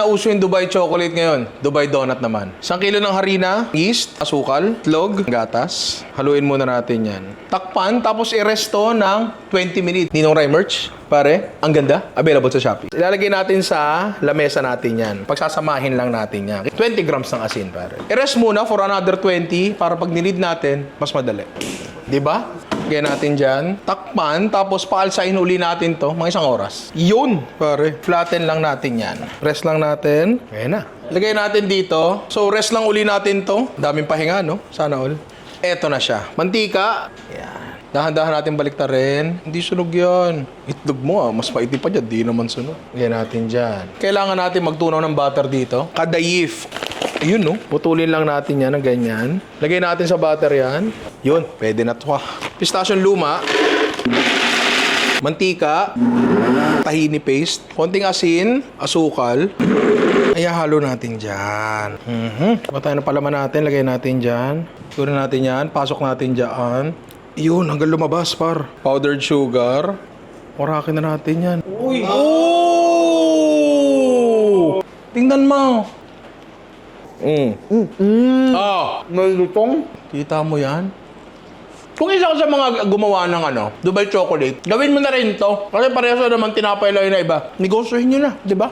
uso yung Dubai chocolate ngayon. Dubai donut naman. 1 kilo ng harina, yeast, asukal, itlog, gatas. Haluin muna natin yan. Takpan, tapos i-resto ng 20 minutes. Ninong Rai merch, pare, ang ganda. Available sa Shopee. Ilalagay natin sa lamesa natin yan. Pagsasamahin lang natin yan. 20 grams ng asin, pare. I-rest muna for another 20 para pag nilid natin, mas madali. Diba? Lagyan natin dyan. Takpan, tapos paalsahin uli natin to. Mga 1 oras. Yun, pare. Flatten lang natin yan. Rest lang natin. Ayan na. Lagay natin dito. So, rest lang uli natin to. Daming pahinga, no? Sana all. Eto na siya. Mantika. Ayan. Dahan-dahan natin baliktarin. Hindi sunog yan. Itlog mo mas maitim pa dyan. Di naman sunog. Lagyan natin dyan. Kailangan natin magtunaw ng butter dito. Kada yif. Ayun, no? Putulin lang natin yan ng ganyan. Lagay natin sa butter yan. Yun, pwede na to. Pistachio luma. Mantika. Tahini paste. Konting asin. Asukal. Ay, halo natin dyan. Patayin na palaman natin. Lagay natin dyan. Turin natin yan. Pasok natin dyan. Yun, hanggang lumabas, par. Powdered sugar. Orakin na natin yan. Uy! Oh! Tingnan mo. Nalutong? Kita mo yan? Kung isa ka sa mga gumawa ng Dubai chocolate, gawin mo na rin to. Kasi parehas naman tinapay lang na iba. Negosyohin nyo na, di ba?